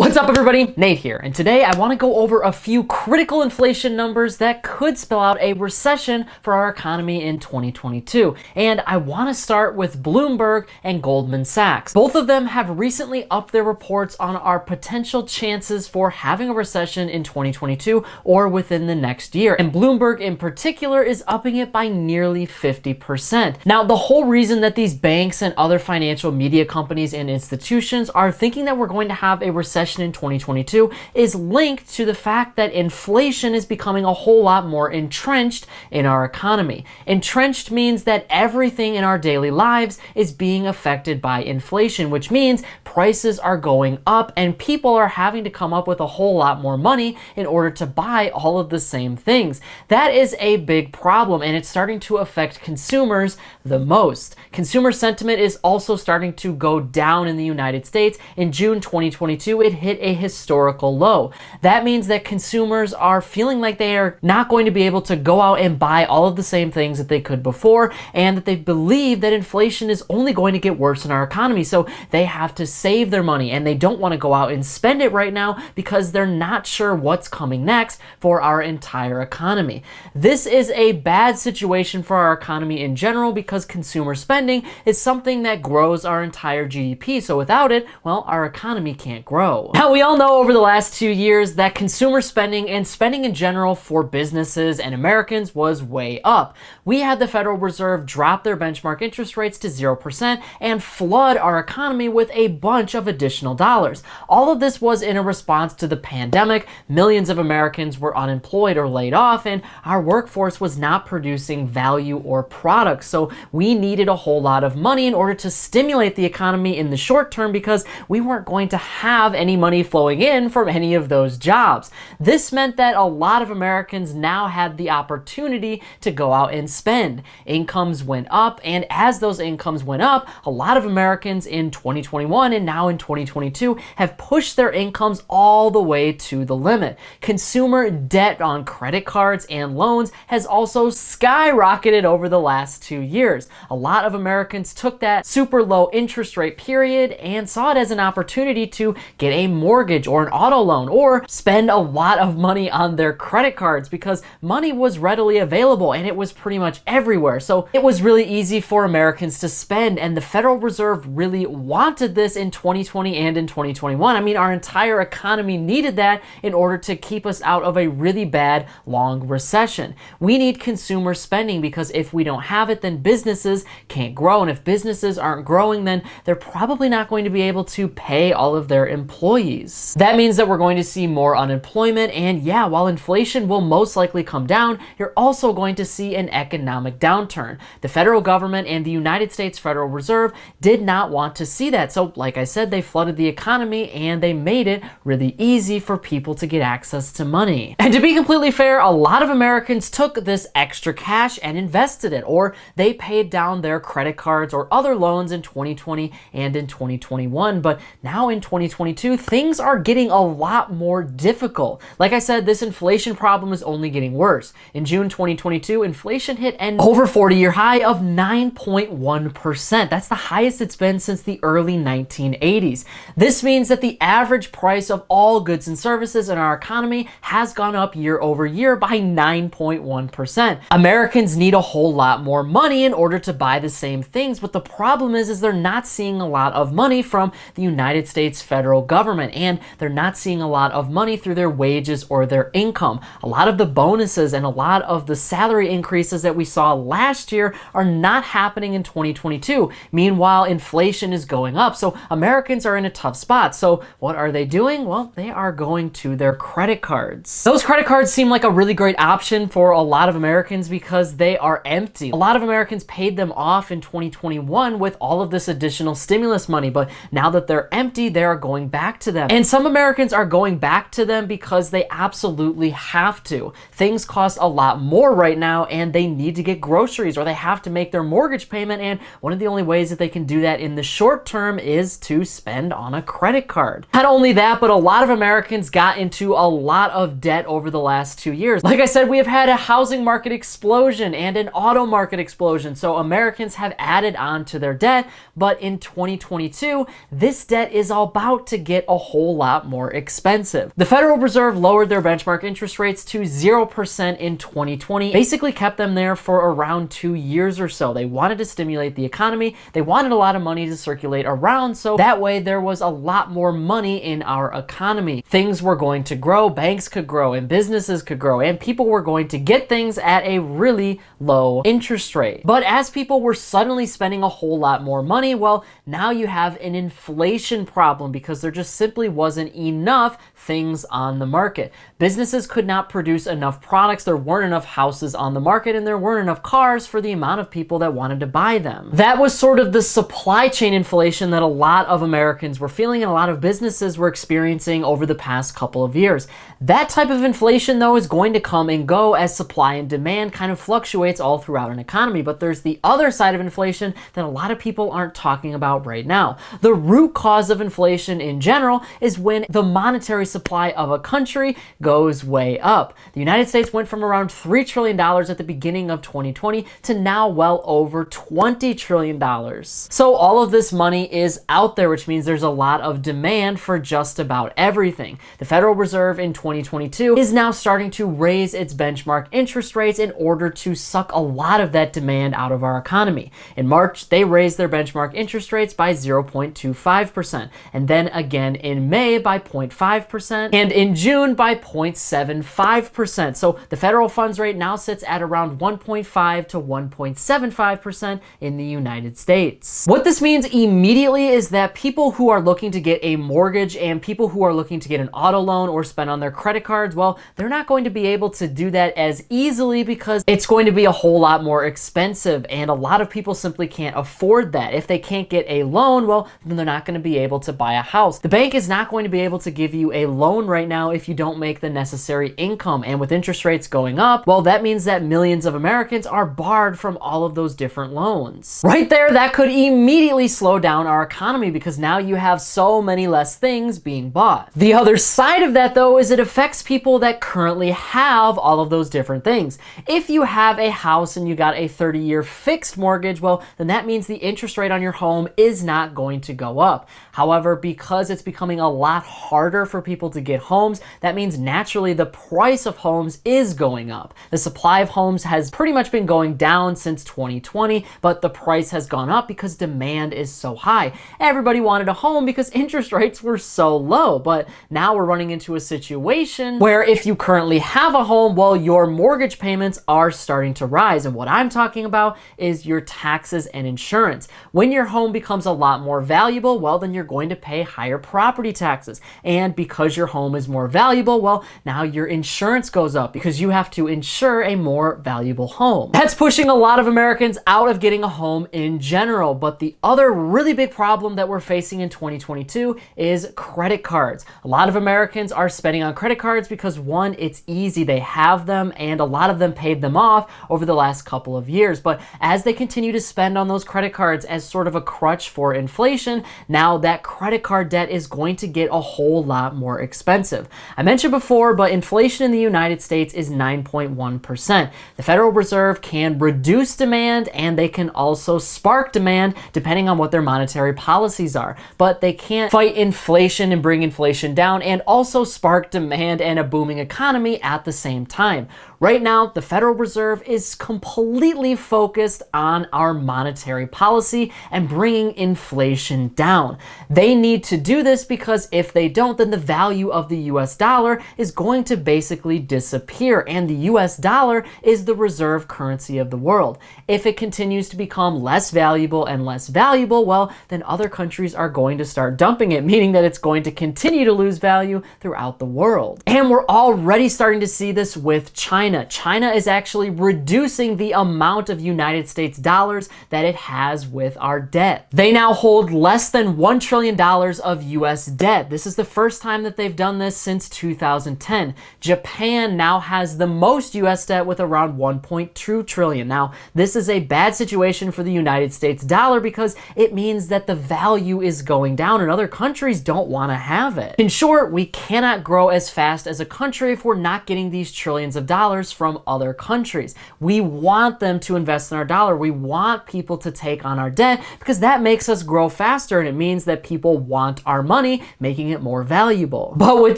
What's up everybody, Nate here, and today I want to go over a few critical inflation numbers that could spell out a recession for our economy in 2022. And I want to start with Bloomberg and Goldman Sachs. Both of them have recently upped their reports on our potential chances for having a recession in 2022 or within the next year. And Bloomberg in particular is upping it by nearly 50%. Now, the whole reason that these banks and other financial media companies and institutions are thinking that we're going to have a recession in 2022 is linked to the fact that inflation is becoming a whole lot more entrenched in our economy. Entrenched means that everything in our daily lives is being affected by inflation, which means prices are going up and people are having to come up with a whole lot more money in order to buy all of the same things. That is a big problem, and it's starting to affect consumers the most. Consumer sentiment is also starting to go down in the United States. In June 2022, it hit a historical low. That means that consumers are feeling like they are not going to be able to go out and buy all of the same things that they could before, and that they believe that inflation is only going to get worse in our economy. So they have to save their money and they don't want to go out and spend it right now because they're not sure what's coming next for our entire economy. This is a bad situation for our economy in general because consumer spending is something that grows our entire GDP. So without it, well, our economy can't grow. Now, we all know over the last 2 years that consumer spending and spending in general for businesses and Americans was way up. We had the Federal Reserve drop their benchmark interest rates to 0% and flood our economy with a bunch of additional dollars. All of this was in a response to the pandemic. Millions of Americans were unemployed or laid off, and our workforce was not producing value or products. So we needed a whole lot of money in order to stimulate the economy in the short term because we weren't going to have any money flowing in from any of those jobs. This meant that a lot of Americans now had the opportunity to go out and spend. Incomes went up, and as those incomes went up, a lot of Americans in 2021 and now in 2022 have pushed their incomes all the way to the limit. Consumer debt on credit cards and loans has also skyrocketed over the last 2 years. A lot of Americans took that super low interest rate period and saw it as an opportunity to get a mortgage or an auto loan or spend a lot of money on their credit cards because money was readily available and it was pretty much everywhere. So it was really easy for Americans to spend, and the Federal Reserve really wanted this in 2020 and in 2021. I mean, our entire economy needed that in order to keep us out of a really bad long recession. We need consumer spending because if we don't have it, then businesses can't grow, and if businesses aren't growing, then they're probably not going to be able to pay all of their employees. That means that we're going to see more unemployment, and yeah, while inflation will most likely come down, you're also going to see an economic downturn. The federal government and the United States Federal Reserve did not want to see that. So like I said, they flooded the economy and they made it really easy for people to get access to money. And to be completely fair, a lot of Americans took this extra cash and invested it, or they paid down their credit cards or other loans in 2020 and in 2021. But now in 2022, things are getting a lot more difficult. Like I said, this inflation problem is only getting worse. In June 2022, inflation hit an over 40-year high of 9.1%. That's the highest it's been since the early 1980s. This means that the average price of all goods and services in our economy has gone up year over year by 9.1%. Americans need a whole lot more money in order to buy the same things, but the problem is they're not seeing a lot of money from the United States federal government, and they're not seeing a lot of money through their wages or their income. A lot of the bonuses and a lot of the salary increases that we saw last year are not happening in 2022. Meanwhile, inflation is going up, so Americans are in a tough spot. So what are they doing? Well, they are going to their credit cards. Those credit cards seem like a really great option for a lot of Americans because they are empty. A lot of Americans paid them off in 2021 with all of this additional stimulus money, but now that they're empty, they are going back to them. And some Americans are going back to them because they absolutely have to. Things cost a lot more right now and they need to get groceries or they have to make their mortgage payment, and one of the only ways that they can do that in the short term is to spend on a credit card. Not only that, but a lot of Americans got into a lot of debt over the last 2 years. Like I said, we have had a housing market explosion and an auto market explosion, so Americans have added on to their debt, but in 2022, this debt is about to get a whole lot more expensive. The Federal Reserve lowered their benchmark interest rates to 0% in 2020, basically kept them there for around 2 years or so. They wanted to stimulate the economy. They wanted a lot of money to circulate around, so that way there was a lot more money in our economy. Things were going to grow, banks could grow, and businesses could grow, and people were going to get things at a really low interest rate. But as people were suddenly spending a whole lot more money, well, now you have an inflation problem because there just simply wasn't enough things on the market. Businesses could not produce enough products, there weren't enough houses on the market, and there weren't enough cars for the amount of people that wanted to buy them. That was sort of the supply chain inflation that a lot of Americans were feeling and a lot of businesses were experiencing over the past couple of years. That type of inflation, though, is going to come and go as supply and demand kind of fluctuates all throughout an economy. But there's the other side of inflation that a lot of people aren't talking about right now. The root cause of inflation in general is when the monetary supply of a country goes way up. The United States went from around $3 trillion at the beginning of 2020 to now well over $20 trillion. So all of this money is out there, which means there's a lot of demand for just about everything. The Federal Reserve in 2022 is now starting to raise its benchmark interest rates in order to suck a lot of that demand out of our economy. In March, they raised their benchmark interest rates by 0.25%, and then again in May by 0.5%, and in June by 0.75%. So the federal funds rate now sits at around 1.5 to 1.75% in the United States. What this means immediately is that people who are looking to get a mortgage and people who are looking to get an auto loan or spend on their credit cards, well, they're not going to be able to do that as easily because it's going to be a whole lot more expensive, and a lot of people simply can't afford that. If they can't get a loan, well, then they're not going to be able to buy a house. The bank is not going to be able to give you a loan right now if you don't make the necessary income, and with interest rates going up, well, that means that millions of Americans are barred from all of those different loans. Right there, that could immediately slow down our economy because now you have so many less things being bought. The other side of that, though, is it affects people that currently have all of those different things. If you have a house and you got a 30-year fixed mortgage, well, then that means the interest rate on your home is not going to go up. However, because it's becoming a lot harder for people to get homes, that means naturally the price of homes is going up. The supply of homes has pretty much been going down since 2020, but the price has gone up because demand is so high. Everybody wanted a home because interest rates were so low, but now we're running into a situation where if you currently have a home, well, your mortgage payments are starting to rise. And what I'm talking about is your taxes and insurance. When your home becomes a lot more valuable, well, then you're going to pay higher property taxes. And because your home is more valuable, well, now your insurance goes up because you have to insure a more valuable home. That's pushing a lot of Americans out of getting a home in general. But the other really big problem that we're facing in 2022 is credit cards. A lot of Americans are spending on credit cards because one, it's easy, they have them, and a lot of them paid them off over the last couple of years. But as they continue to spend on those credit cards as sort of a crutch for inflation, now that credit card debt is going to get a whole lot more expensive. I mentioned before, but inflation in the United States is 9.1%. The Federal Reserve can reduce demand and they can also spark demand depending on what their monetary policies are. But they can't fight inflation and bring inflation down and also spark demand and a booming economy at the same time. Right now, the Federal Reserve is completely focused on our monetary policy and bringing inflation down. They need to do this because if they don't, then the value of the US dollar is going to basically disappear, and the US dollar is the reserve currency of the world. If it continues to become less valuable and less valuable, well, then other countries are going to start dumping it, meaning that it's going to continue to lose value throughout the world. And we're already starting to see this with China. China is actually reducing the amount of United States dollars that it has with our debt. They now hold less than $1 trillion of US debt. This is the first time that they've done this since 2010. Japan now has the most US debt with around 1.2 trillion. Now, this is a bad situation for the United States dollar because it means that the value is going down and other countries don't want to have it. In short, we cannot grow as fast as a country if we're not getting these trillions of dollars from other countries. We want them to invest in our dollar. We want people to take on our debt because that makes us grow faster, and it means that people want our money money, making it more valuable. But with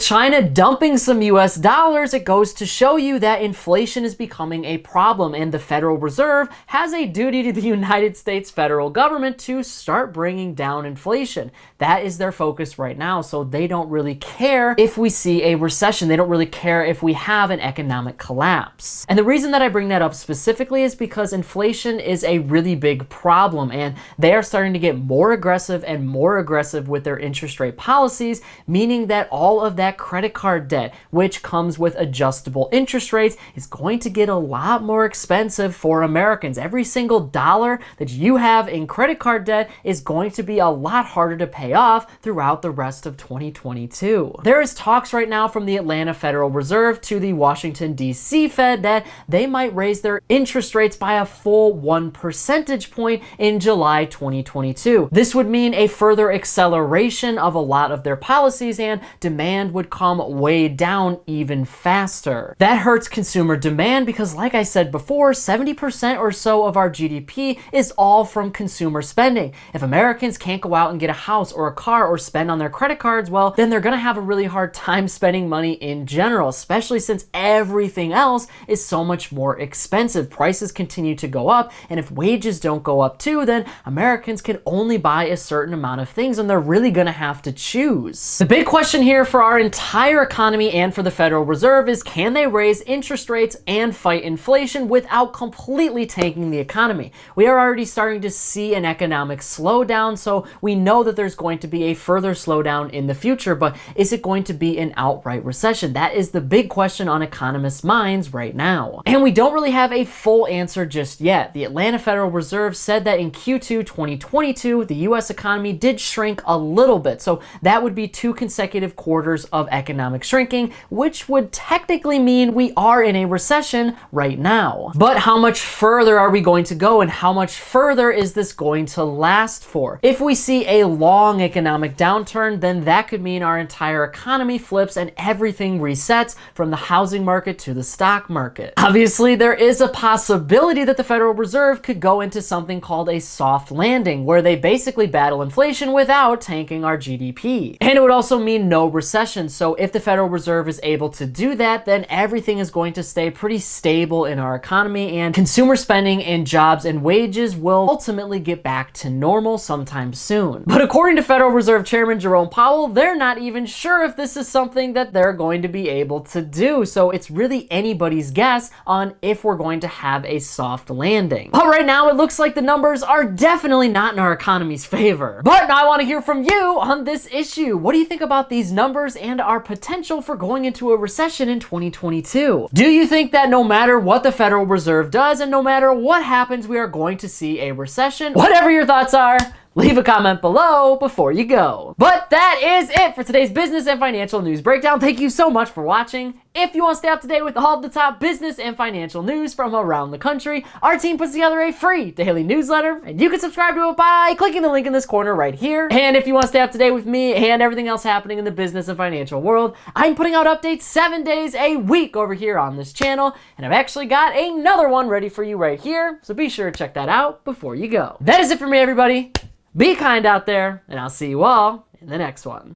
China dumping some US dollars, it goes to show you that inflation is becoming a problem, and the Federal Reserve has a duty to the United States federal government to start bringing down inflation. That is their focus right now, so they don't really care if we see a recession. They don't really care if we have an economic collapse. And the reason that I bring that up specifically is because inflation is a really big problem, and they are starting to get more aggressive and more aggressive with their interest rate policies, meaning that all of that credit card debt, which comes with adjustable interest rates, is going to get a lot more expensive for Americans. Every single dollar that you have in credit card debt is going to be a lot harder to pay off throughout the rest of 2022. There is talks right now from the Atlanta Federal Reserve to the Washington, D.C. Fed that they might raise their interest rates by a full 1 percentage point in July 2022. This would mean a further acceleration of a lot of their policies, and demand would come way down even faster. That hurts consumer demand because, like I said before, 70% or so of our GDP is all from consumer spending. If Americans can't go out and get a house or a car or spend on their credit cards, well, then they're gonna have a really hard time spending money in general, especially since everything else is so much more expensive. Prices continue to go up, and if wages don't go up too, then Americans can only buy a certain amount of things, and they're really gonna have to choose. The big question here for our entire economy and for the Federal Reserve is, can they raise interest rates and fight inflation without completely tanking the economy? We are already starting to see an economic slowdown, so we know that there's going to be a further slowdown in the future, but is it going to be an outright recession? That is the big question on economists' minds right now. And we don't really have a full answer just yet. The Atlanta Federal Reserve said that in Q2 2022, the US economy did shrink a little bit, so that would be 2 consecutive quarters of economic shrinking, which would technically mean we are in a recession right now. But how much further are we going to go, and how much further is this going to last for? If we see a long economic downturn, then that could mean our entire economy flips and everything resets, from the housing market to the stock market. Obviously, there is a possibility that the Federal Reserve could go into something called a soft landing, where they basically battle inflation without tanking our GDP. And it would also mean no recession. So if the Federal Reserve is able to do that, then everything is going to stay pretty stable in our economy, and consumer spending and jobs and wages will ultimately get back to normal sometime soon. But according to Federal Reserve Chairman Jerome Powell, they're not even sure if this is something that they're going to be able to do. So it's really anybody's guess on if we're going to have a soft landing. But right now, it looks like the numbers are definitely not in our economy's favor. But I want to hear from you on this issue. What do you think about these numbers and our potential for going into a recession in 2022? Do you think that no matter what the Federal Reserve does and no matter what happens, we are going to see a recession? Whatever your thoughts are, leave a comment below before you go. But that is it for today's business and financial news breakdown. Thank you so much for watching. If you want to stay up to date with all of the top business and financial news from around the country, our team puts together a free daily newsletter, and you can subscribe to it by clicking the link in this corner right here. And if you want to stay up to date with me and everything else happening in the business and financial world, I'm putting out updates 7 days a week over here on this channel, and I've actually got another one ready for you right here, so be sure to check that out before you go. That is it for me, everybody. Be kind out there, and I'll see you all in the next one.